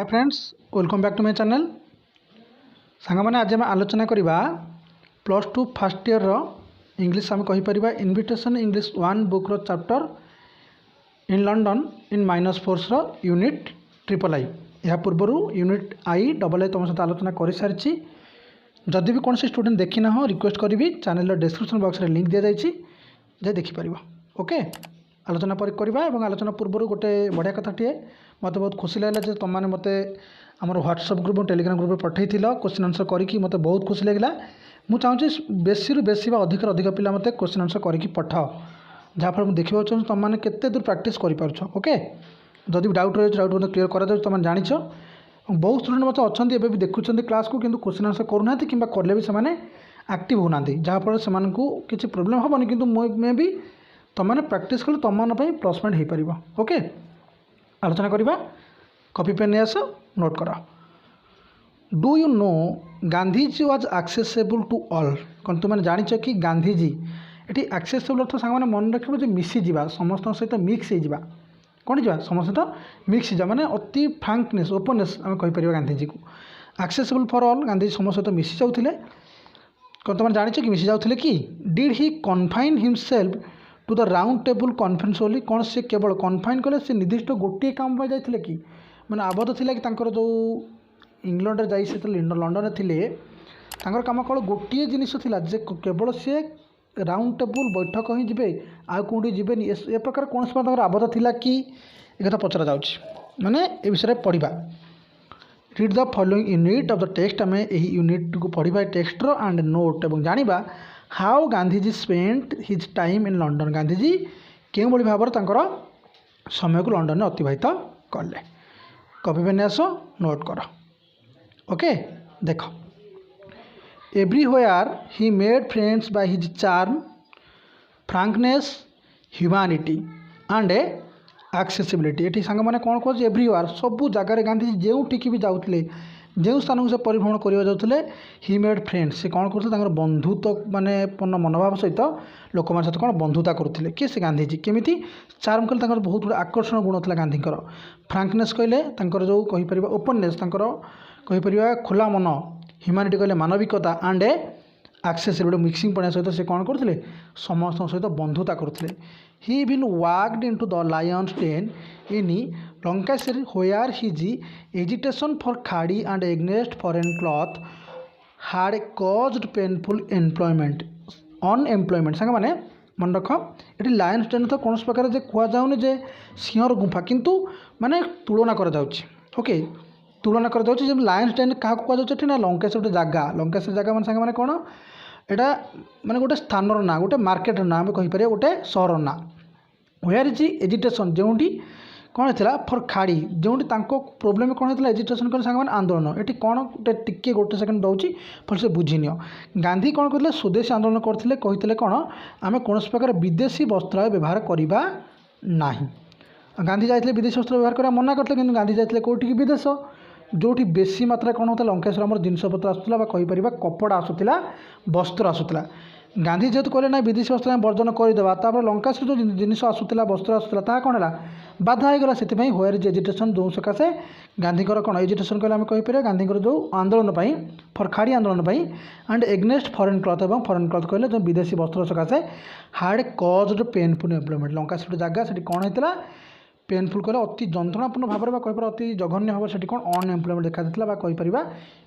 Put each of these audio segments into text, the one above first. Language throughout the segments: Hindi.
Hi friends, welcome back to my channel. सांग मैंने आज आम आलोचना करवा plus two first year English आम कहीपर invitation English 1 book chapter in London in -4 unit triple I. यह पूर्वर यूनिट आई डबल आई तुम सहित आलोचना कर सारी। जदि भी कौन स्टूडेंट देखी ना रिक्वेस्ट करी चैनल डिस्क्रिप्शन बॉक्स में लिंक दि जाए देखिपर। ओके, आलोचना पर करवा। आलोचना पूर्व गोटे बढ़िया कथाटे मत बहुत खुशी लगे तुम मैंने मत आम व्हाट्सएप ग्रुप और टेलीग्राम ग्रुप में पठे क्वेश्चन आंसर करके मत बहुत खुशी लगे। मुझे चाहूँगी बेसी रु बेसी अधिक अधिक पिला मत क्वेश्चन आंसर करके पठाओ, जहाँफल मुझे देखा चाहिए तुम मैंने केते दूर प्रैक्टिस कर। ओके, जदि भी डाउट रही डाउट मत क्लीयर कर तुम जान। बहुत स्टूडेंट मत अच्छा भी देखुं क्लास को किंतु क्वेश्चन आंसर करूना कि कले भी से एक्टिव होना, जहाँफल से किसी प्रोब्लेम हेनी कि मे भी तुमने प्रैक्टिस कले तुम मन प्लस पॉइंट हो पार। ओके, आलोचना करवा। कॉपी पेन नहीं आस, नोट कर। Do you know Gandhiji was accessible to all. कौन तुमने जान कि गांधीजी ये एक्सेसेबल अर्थ सांग मन रख मिसीज समस्त सहित मिक्स हो कौन जा समस्त सहित मिक्स हो माने अति फ्रांकनेस ओपननेस आम कहीपर गांधीजी को। एक्सेसेबल फॉर ऑल गांधीजी समस्त सहित मिसी जाते। कौन तुमने जान कि मिसी जाते कि did he confine himself to the round table conference only. कौन से केवल कन्फाइन कले से निर्दिष्ट गोटे काम पर जाते कि मैंने आबद्ध थिला कि जो इंग्लैंड जाई से लंडन थे काम केवल गोटे जिनिस जे केवल सी राउंड टेबल बैठक ही जी आउ कौटी जी ए प्रकार कौन से आबद्ध थिला कि एक पचरा जाऊँगी माने ए विषय पढ़ा। Read the following unit of the text आम यूनिट को पढ़ा टेक्स्टर एंड नोट और जाना how Gandhiji spent his time in London. Gandhiji के भाव समय को लंडन में अतिबाहित कले। कॉपी पेन आस, नोट कर। ओके, देख everywhere he made friends by his charm frankness humanity and accessibility. ये सांग मैंने कौन कह एवरीवेयर सबू जगार गांधीजी जो भी जाते जो स्थान को से परिभ्रमण करने जाते ही मेड फ्रेंड्स से कौन करते बंधुत्व माने पूर्ण मनोभाव सहित लोक सहित कौन बंधुता करते किए से गांधीजी केमी चार्म कले बहुत गुड आकर्षण गुण था गांधीकर। फ्रांकनेस कहले जो कहीपर ओपननेस कहीपर खोला मन। ह्यूमानिटी कहले मानविकता एंड एक्सेसिबिलिटी मिक्सिंग पढ़ा सहित से कौन करते समस्त सहित बंधुता करते। He even walked into the lion's den in Lancashire where his agitation for khadi and against foreign cloth had caused painful employment unemployment. सांग मैंने मन रख ये लायंस डेन तो कौन प्रकार कहुनि जे सिंहर गुंफा किंतु माने तुलना कर जाउछि। ओके, तुलना कर जाउछि जे लायंस डेन क्या कहुचे ना लंकाशायर गोटे जगह लंकाशायर जगह मैंने सांग मैंने कौन एटा माने गोटे स्थानर ना गोटे मार्केटर ना आम कहीपर गोटे सहर ना। व्हेयर इज एजिटेशन जो कौन होता फॉर खाड़ी जो प्रोब्लेम कौन होता एजिटेशन कर सांग आंदोलन। ये कौन गोटे गोटे सेकेंड दूसरी भलसे बुझीनि। गांधी कौन करते स्वदेशी आंदोलन करते कहते कौन आम कौन प्रकार विदेशी वस्त्र व्यवहार करवा ना। गांधी जाते विदेशी वस्त्र व्यवहार करवा मना करते कि गांधी जाते कौटी विदेश जो बेसी मात्रा कौन होता लंकाशायर आम जिनपतर आसूला कहीपर कपड़ा आसूला वस्त्र आसूला। गांधी जेहेतु कहले ना विदेशी वस्त्र वर्जन करदेवा लंकाशायर जो जिनिस आसूला वस्त्र आसूला ता कौन है बाधा होगला। से व्हेयर इज एजिटेशन जो सकाशे गांधीकर कौन एजिटेशन कहले आम कहीपर गांधीकर जो आंदोलन फॉर खाड़ी आंदोलन एंड एग्नेस्ट फॉरेन क्लॉथ और फॉरेन क्लॉथ कहले जो विदेशी वस्त्र सकाशे had caused painful employment. Lancashire जगह से कौन होता पेनफुल कहले अति जंत्रणापूर्ण भाव में कहीपर अति जघन्य भाव से कौन अनएम्प्लॉयमेंट देखा जाता कहीपर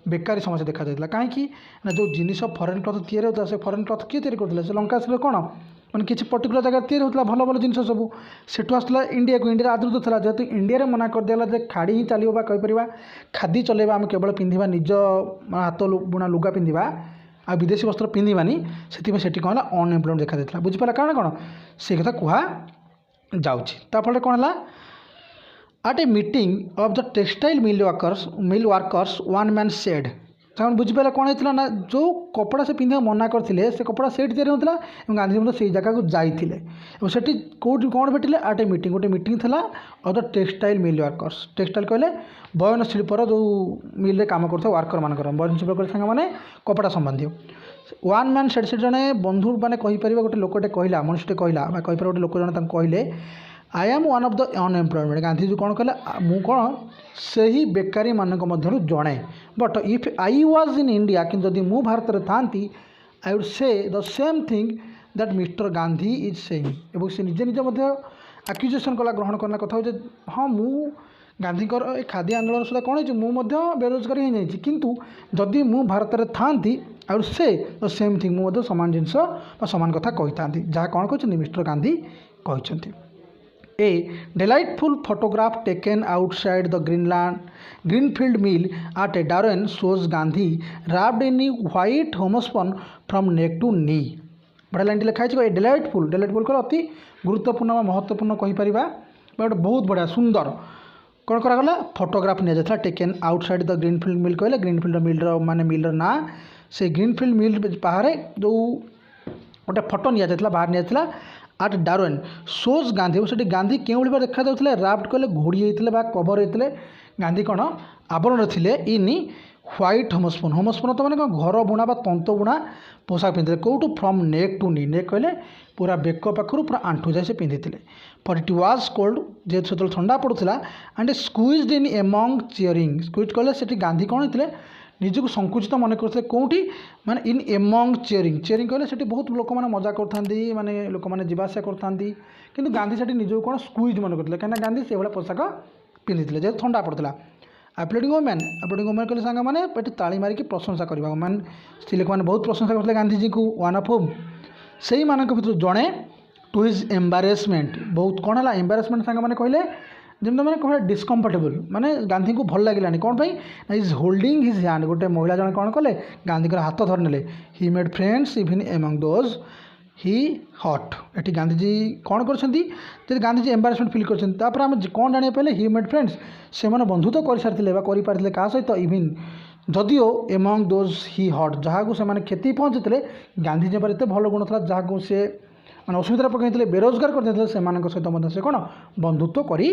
बेकारी समस्या देखा जाता। कहीं जो जिनिस फॉरेन क्लॉथ तैयारी होता से फॉरेन क्लॉथ किए तैयारी करते से लंकाशायर कौन मैंने किसी पर्टिकुलर जगह तैयारी होता भल भल जिन सब सेठू आसला इंडिया को इंडिया आदृत था जेहतु इंडिया मना करदेला जे खाड़ी ही चलो कहीपर खादी चलेबा आम केवल पिंधा निज हाथ बुणा लुगा पिंधा आ विदेशी वस्त्र पिंधानी से कौन है अनएम्प्लॉयमेंट देखा जाता। बुझीपारा कारण कौन से कथा कह जाफल कौन है at a meeting of the textile mill workers one man said. बुझीपारे कौन होता ना जो कपड़ा से पिंधा मना करते से कपड़ा सेट तैयारी होता गांधी मतलब से जगह को जाते कौट कौन भेटिले एट ए मीटिंग गोटे मीटिंग था of the textile mill workers. Textile कहले बयन शिल्पर जो मिल काम करते वर्कर मान बयन शिल्प कर मैंने कपड़ा संबंधी वन मैन सेड से जड़े बंधु मैंने कहीपर गोटे लोकटे कहला मनुष्यटे कहला कहीपर गोटे लोक जन कहले I am one of the unemployment Gandhiji कौन कहले मु कौन से ही बेकारी मानक मध्यरु जड़े but if I was in India कि जदि मु भारत में था I would say the same thing that mister Gandhi is saying एवं से निजे निजे आक्यूजेसन कला ग्रहण करना कथा हो हाँ मु गांधी खादी आंदोलन सुधा कौन हो बेरोजगार हो जाइए किंतु जदि मु भारत में था I would say the same thing मु सामान जिनस सामान कथा कही था जहाँ कौन कहते मिस्टर गांधी कहते A delightful photograph taken outside the Greenfield Mill at Darwin shows Gandhi wrapped in a white homespun from neck to knee. बड़ा लाइन लिखा है डिलाइटफुल कर अति गुरुत्वपूर्ण महत्वपूर्ण कहीपर बट बहुत बढ़िया सुंदर कौन करागला फोटोग्राफ नि जाता टेकेन आउटसाइड द ग्रीनफिल्ड मिल कहले ग्रीनफिल्ड मिल माने मिल ना से ग्रीनफिल्ड मिल बाहर जो गोटे फोटो नि जाता बाहर नि जाता आट डार्विन सोज गांधी से गांधी क्यों भाव देखा जाते राफ्ट कहले घोड़ी होते कभर होते गांधी कौन आवरण थे इन ह्वाइट होमस्पून तो मैंने घर बुणा तंत बुणा पोशाक पिंधे कौटू फ्रम नेक टू नी नेक कहले पूरा बेक पाखर पूरा आंठू जाए से पिंधि फर इट वाज कोल्ड जेहतु से ठंडा पड़ूला and squeezed in among cheering squeeze कहले से गांधी कौन होते निजक संकुचित मन करते कौटी माने इन एमंग चियरिंग कहले से बहुत लोक मैंने मजा करते माने लोक मैंने जीवासा करते कि गांधी से निजक कौन स्क्वीज मन करते कहीं गांधी से भाई पोशाक पिंधि जेहतु ठंडा पड़ूला एप्लोडिंग वोमेन कहले सांग मैंने पेट ताली मारिकी प्रशंसा करवा वोमेन स्त्री लोक मैंने बहुत प्रशंसा करते गांधीजी को वन ऑफ होम से भर जड़े टू हिज एम्बारेसमेंट बहुत कौन है एम्बारेसमेंट सांग मैंने कहले जमी मैंने कह डिस्कम्फर्टेबल माने गांधी को भल लगे कौन पाई इज होल्डिंग हिज हैंड गोटे महिला जन कौन कले गांधी हाथ धर ने he made friends even among those he hit ये गांधीजी कौन कर गांधीजी एम्बारेसमेंट फिल कर आम कौन जाना पारे ही मेड फ्रेंड्स से बंधुत्व कर सारी क्या सहित इवन जदिओ एमंग दोज ही हट जहाँ से क्षति पहुँचते गांधीजी पर एत भल गुण था जहाँ से मैंने असुविधा पकड़ते बेरोजगार करते सहित से कौन बंधुत्व कर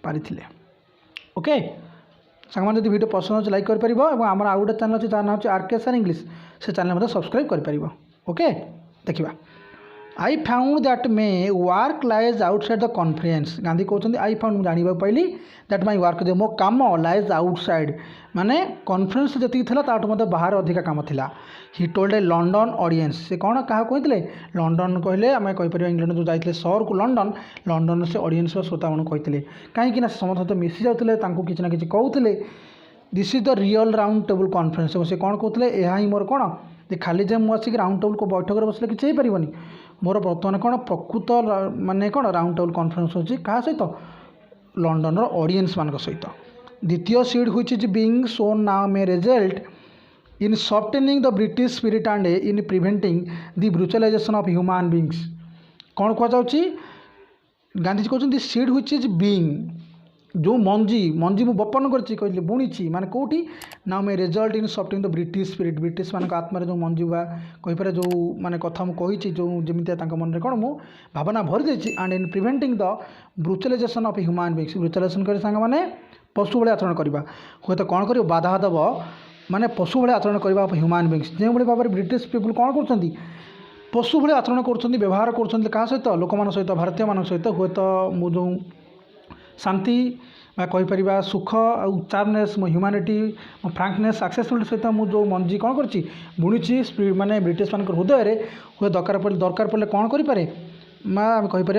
पारिथिले ओके सांग जब वीडियो पसंद लाइक कर आम आउ गोटे चैनल अच्छी ना हूँ आरके सर इंग्लिश से चैनल सब्सक्राइब कर ओके देखिए I found that may work lies outside the conference Gandhi कहते आई फाउंड जाना पाइली दैट माई वर्क मो कम लाइज आउटसाइड माने कॉन्फ्रेंस जी था मत बाहर अधिका कम था he told A London audience से कौन क्या कहते लंडन कहले आम कहीपर इंग्लैंड जो जाते सहर को लंडन से ऑडियंस श्रोता मन कहते कहीं समस्त सहित मिसी जाते किसी ना कि कहते this is the real round table conference से कौन कहते यह ही मोर कौन खाली जे मुझे आसिक राउंड टेबल को बैठक में बसले किसी पारनी मोर बर्तमान कौन प्रकृत माने कौन राउंड टेबल कॉन्फ्रेंस होची क्या सहित लंडन ऑडियंस मान सहित द्वितीय seed which is being sown now may result in softening the British spirit and in preventing the brutalization of human beings कौन कहुच्छी गांधीजी कहते सीड व्हिच इज बीइंग जो मंजी मु बपन कर बुणी माने कौटी ना may result in softening the British spirit British मान आत्मार जो मंजी बा कहीपर जो माने कथा मुझे जो जमी मन कौन मु भावना भरी देती and in preventing the brutalization of human beings brutalization कर सांग मैंने पशु भाई आचरण करवा हूँ तो कौन कर बाधा दब माने पशु भाई आचरण करवा ह्यूमन बीइंग्स जो भाई भाव में ब्रिटिश पीपुल कौन कर पशु भाई आचरण कर व्यवहार कर क्या सहित लोक मान सहित भारतीय मान सहित हूँ तो मुझे शांति कहीपर सुख चार्मनेस मो ह्यूमानिटी मो फ्रांकनेस एक्सेसिबिलिटी सहित मुझे मंजी कौन कर बुणी माने ब्रिटिश मान हृदय में हुए दरकार पड़े कौन करें आम कहीपर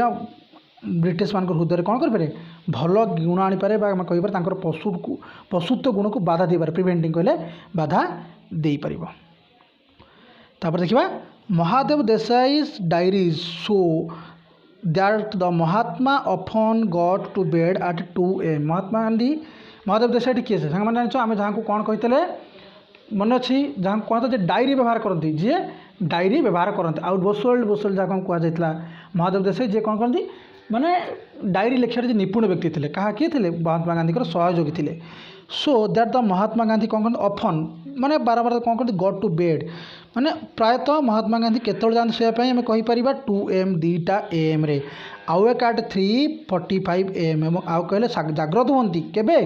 ब्रिटिश मान हृदय कौन करें भल गुण आनीपे कहीपर पशुत्व गुण को बाधा दे पारे प्रिवेंटिंग कहले बाधा दे पार तापर देखा Mahadev Desai's diaries show that the Mahatma often got to bed at 2 AM Mahatma Gandhi Mahadev Desai किए से सांग मैंने आम जहाँ को कौन कहते मन अच्छी जहाँ कहते डायरी व्यवहार करती जी डायरी व्यवहार करते आउट बोसोल्ड जहाँ कहुला महादेव देसाई जी कौन करती माने डायरी लिखार जो निपुण व्यक्ति थे क्या किए थे महात्मा गांधी सहयोगी थे so that the Mahatma Gandhi कौन करते ऑफन माने बार बार कौन करते गॉट टू बेड माने प्रायतः महात्मा गांधी केतବେଳେ जाते शोया आम कहीपर 2 AM 2टा AM रे आउक एट 3:45 AM आउ कहले जाग्रत हमें केवे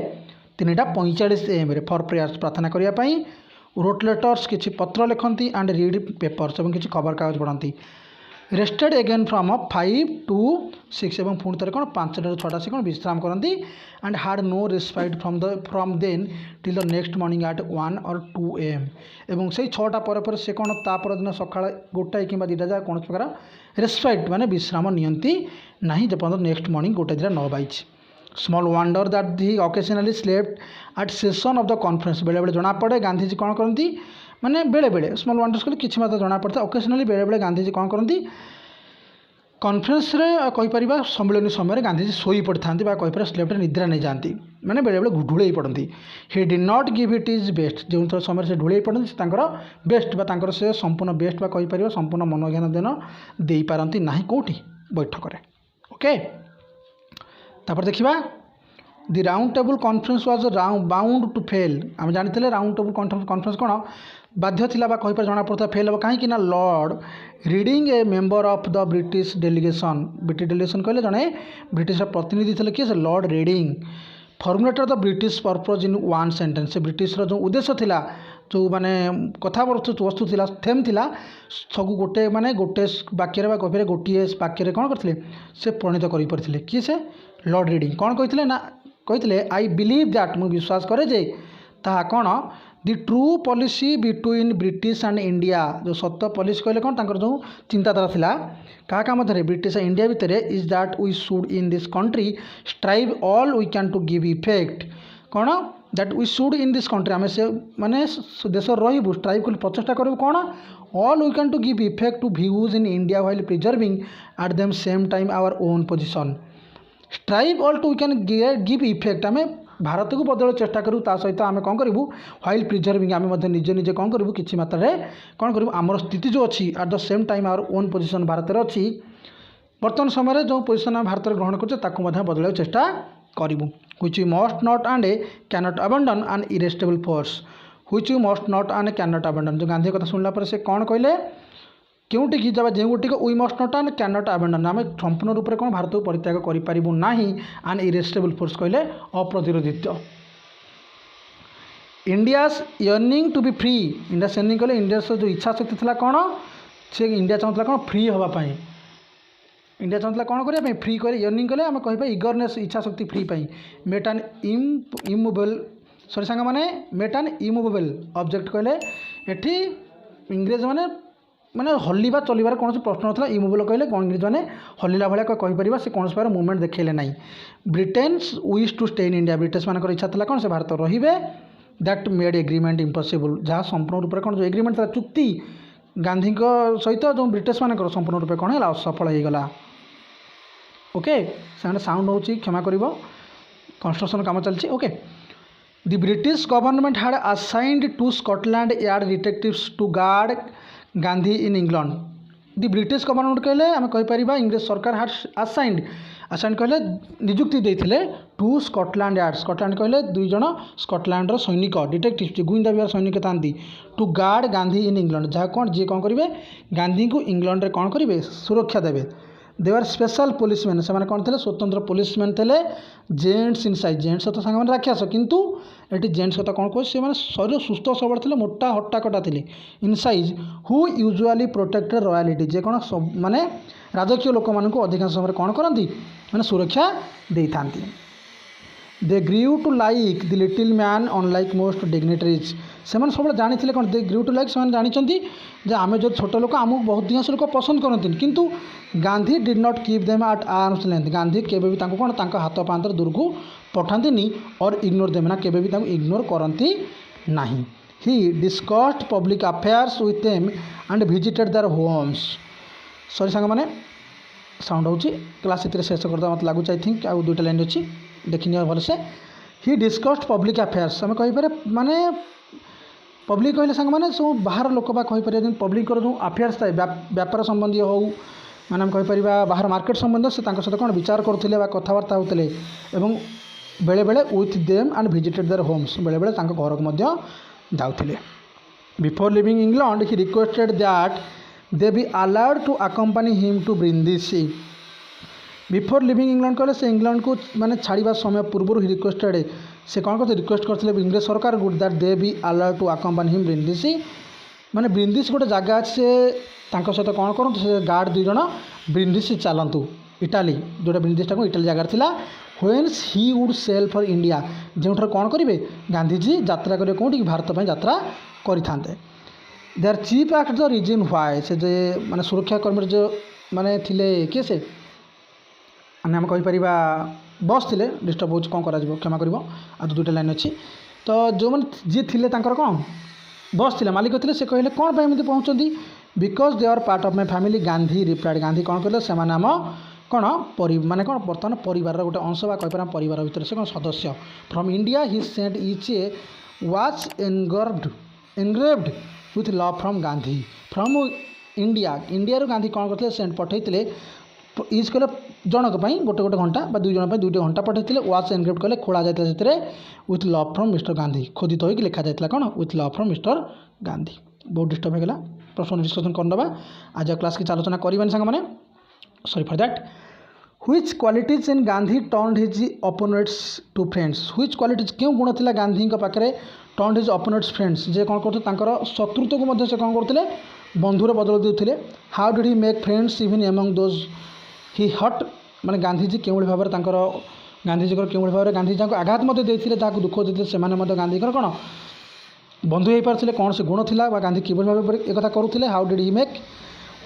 3:45 AM रे फॉर प्रेयर्स प्रार्थना करने रोट लेटर्स किसी पत्र लिखती एंड रीड पेपर्स और किसी खबर कागज पढ़ती रेस्टेड एगेन फ्रॉम 5 to 6 एवं पुणी थे कौन 5 ରୁ 6ଟା से कौन विश्राम करती and had no respite from then till the next morning at 1 or 2 AM एवं से 6ଟା पर से कौन तापर दिन सकाळ 1 कि 2ଟା जाए कौन प्रकार रेस्पाइट माने विश्राम नियंती नहीं जपर्यंत नेक्स्ट मॉर्निंग 1 2 9 बाइज small wonder that he occasionally slept at session of the conference बेले बेले जना पड़े गांधीजी कौन करती माने बेले बेले स्मॉल वंडर्स कहले किछि मात्र जना पड़ता ऑकेजनली बेले बेले गांधीजी कौन करती कॉन्फ्रेंस रे कहीपर सम्मिलन समय गांधीजी शोई पड़ि था कहीपर स्लेप्ट निद्रा नहीं जाती मैंने बेले बेले ढुले पड़ती he did not give it is best जो समय से ढुले पड़ती बेस्ट बा से संपूर्ण बेस्ट बा कहीपर संपूर्ण मनोज्ञान दिन दे पारती ना कौटी बैठक में ओके तापर देखा the round table conference was bound to fail आम जानी राउंड टेबल कॉन्फ्रेंस कौन बाध्य थिला कहीपर जना पड़ता फेल हम कहीं Lord reading A member of the British delegation कहले जड़े ब्रिटिश प्रतिनिधि थे किए Lord reading formulated the British purpose in one sentence से ब्रिटिश जो उद्देश्य थिला जो माने कथा वस्तु थिला थेम थिला सब गोटे माने गोटे वाक्य कहीपर गोटे वाक्य कौन करते से प्रणीत कर किए से लॉर्ड रीडिंग कौन कहते ना कहते आई बिलीव दैट मुझे विश्वास करे जे ताहा कौन the true policy between British and India जो सत्य पॉलिसी कहले कौन तांकर जो चिंताधारा थिला क्या क्या मध्य ब्रिटिश इंडिया भितर is that we should in this country strive all we can to give effect कौन that we should in this country आम से माने देश रही स्ट्राइव कर प्रचेषा करूँ कौन all we can to give effect to views in India while preserving at them same time our own position strive all to we can give effect आम भारत को बदल चेष्टा करूँ ता सहित आम कौन करूँ व्हाइल प्रिजर्विंग आम निजे निजे कौन करूँ किसी मात्रा कौन करूँ आमर स्थिति जो अच्छी at the same time our own position Bharat में अच्छी बर्तमान समय जो पोजिशन आम भारत में ग्रहण कर बदल चेष्टा करूँ which you must not and can not abandon an irresistible force which you must not and can not abandon जो गांधी कथा शुणला पर से कौन कहले क्योंटि की जब जो गोटे we must not and can not अबंडन आम संपूर्ण रूप से कौन भारत को परित्याग करूँ ना एन इरेस्टेबल फोर्स कहले अप्रतिरोधित India's yearning to be free India yearning कहले इंडिया जो इच्छा शक्ति थी कौन से इंडिया चाहूला कौन फ्री हाँपाई इंडिया चाहूला कौन करने फ्री कर यर्निंग कले आम कह इगरनेस इच्छा शक्ति फ्री पाई मेट एन इमूवेबल सॉरी सांग मैंने मेट एन इमूवेबल ऑब्जेक्ट कहले एठी इंग्रेज मैंने माने हल्ला चलबार कौन प्रश्न ना इमूवेबल कहले इंग्रेज मैंने हल्ला भाया कहीपर से कौन प्रकार मुवमेंट देखले ना Britons wish to stay in India British मान इच्छा था कौन से भारत रे दैट मेड एग्रीमेंट इम्पॉसिबल जहाँ संपूर्ण रूप से कौन जो एग्रीमेंट था चुक्ति गांधी सहित जो ब्रिटिश मान संपूर्ण रूप से कौन है असफल होगला ओके से साउंड हो क्षमा कर कंस्ट्रक्शन काम चलती okay the British government had assigned to Scotland Yard detectives to guard Gandhi in England the British government कहले आम कहीपर इंग्रेज सरकार हाड असाइंड कहले निजुक्ति देते टू स्कॉटलैंड यार्ड स्कॉटलैंड कहले 2 जन स्कॉटलैंड सैनिक डिटेक्टिव जी गुइंदा विभाग सैनिक था to guard Gandhi in England जहाँ कौन जी कौन करेंगे गांधी को इंग्लैंड रे कौन करेंगे सुरक्षा देवे दे आर स्पेशल पुलिसमैन से कौन थे स्वतंत्र पुलिसमैन थे जेंट्स इन साइज जेंट्स तो सांग राक्षस किंतु ये जेंट्स कथा कौन कह शरीर सुस्थ सबल थे मोटा हट्टाकटा थे in size who usually protected royalty जे कौन सब माने राजकीय लोक मान अधिकांश समय कौन करती मैंने सुरक्षा दे था they grew to like the little man unlike most dignitaries से सब जानी कौन दे ग्रीव टू लाइक से जानी आम जो छोट लोक आमको बहुत अधिकांश लोक पसंद करती किंतु Gandhi did not keep them at arms length Gandhi केबे भी कौन हाथ पांतर दूर को पठाती और इग्नोर देम ना केबे भी इग्नोर करती नहीं ही discussed public affairs with them and visited their Holmes sorry सांग मैंने साउंड हो क्लास इतने शेष करता मत लगुच आई थिंक आउ 2टा लाइन अच्छी देखनी भलसे ही डिस्कस्ड पब्लिक अफेयर्स आम कहीपर माने पब्लिक कहले सांग मैंने सब बाहर लोक कहीपर पब्लिक जो अफेयर्स थाए व्यापार संबंधी हो मैंने आम कहीपर बाहर मार्केट संबंधी से सहित कौन विचार करुले कथबार्ता होते बेले बेले with them and visited their homes बेले बेले घर को जाते before leaving England he requested that they be allowed to accompany him to Brindisi before leaving England कहले से इंग्लैंड को माने छाड़ा समय पूर्व ही रिक्वेस्टेड से कौन करते रिक्वेस्ट करते इंग्रेज सरकार good that they be allowed to accompany him Brindisi माने ब्रिंदिस गोटे जगह अच्छे से तांको सहित कौन करूँ से गार्ड 2 जन ब्रिंदिस चलतु इटाली जोटा ब्रिंदिसटा इटाली जगार थिला whence he would sail for India जो कौन करेंगे गांधीजी यात्रा करेंगे कौटी भारत पर यात्रा करें their chief act the reason why से जे माने सुरक्षाकर्मी जो माने थिले किए से आम कहीपर बस थे डिस्टर्ब हो कौन कर क्षमा कर आज 2टा लाइन अच्छी तो जो मैंने जी थे कौन बस थे मालिक थे से कहले कौन पर एमती पहुँचती because they are part of my family Gandhi replied Gandhi कौन कहले से आम कौन माने कौन बर्तमान परिवार गोटे अंश बा कहीपर परिवार भितर से कौन सदस्य from India he sent each a watch engraved with love from Gandhi from India Gandhi कौन करते सेंट पठे यूज कले जनक गोटे गोटे घंटा 2 जन 2टी घंटा पठे वाच एनग्रेव्ड कले खोला जाता से with love from mister Gandhi खोदित होकर लिखा जाता कौन with love from mister Gandhi बहुत डिस्टर्ब होगा प्रश्न डिस्कसन करदे आज क्लास की आलोचना करवानी सांग मैंने sorry for that which qualities in Gandhi turned his opponents to friends which qualities क्यों गुण थिला गांधी पाखे टर्न्ड हिज ओपोनेंट्स फ्रेंड्स जे कौन करते शत्रुत्व को से कौन करते बंधुर बदल देते how did he make friends even among those he hit माने गांधीजी क्यों भाव में गांधीजी क्यों भाव में गांधीजी आघात देते दुख देते से गांधी कौन बंधु हो पारे कौन से गुण थिला गांधी कि भाव एक करुले how did he make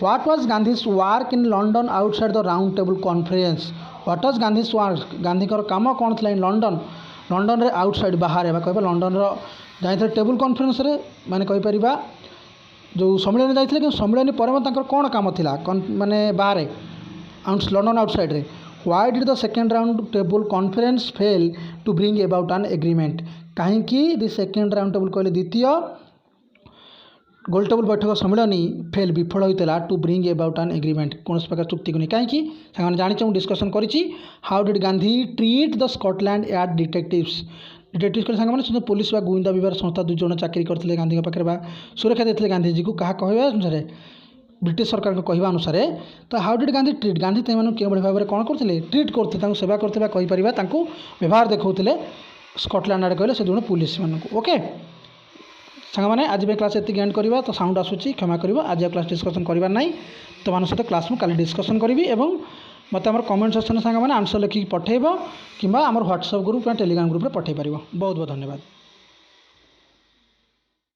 what was Gandhi's work in London outside the round table conference what was Gandhi's work Gandhi काम कौन था इन लंडन रे आउटसाइड बाहर कह लंडन जाते टेबल कॉन्फ्रेंस रे माने कहीपर जो सम्मेलन जाते कि सम्मेलन पर कौन काम था माने बाहर लंडन आउटसाइड रे why did the second round table conference fail to bring about an agreement कहीं द सेकेंड राउंड टेबल कहले द्वितीय गोल टेबल बैठक सम्मेलन फेल विफल होता to bring about an agreement कौन प्रकार चुक्ति को नहीं कहीं जानी डिस्कसन करी how did Gandhi treat the Scotland Yard detectives detectives सांगे पुलिस गुइंदा विभाग संस्था 2 जन चाकरी करते गांधी पाखे सुरक्षा देते गांधीजी को क्या कहवा अनुसार ब्रिटिश सरकार को कहवा अनुसार तो how did Gandhi treat Gandhi क्यों भाव में कौन करते ट्रीट करते सेवा करते कहीपर व्यवहार देखते स्कॉटलैंड आड़े कहले से जन पुलिस मानक ओके सांग मैंने आज क्लास एति एंड करवा तो साउंड आसूँ क्षमा कर आज क्लास डिस्कसन करवार ना तो मान सहित क्लास मुझे डिस्कसन करी और मत कमेंट सेक्शन सांग मैंने आंसर लिखिक पठेब कि व्हाट्सएप ग्रुप या टेलीग्राम ग्रुप में पठे पार बहुत बहुत धन्यवाद।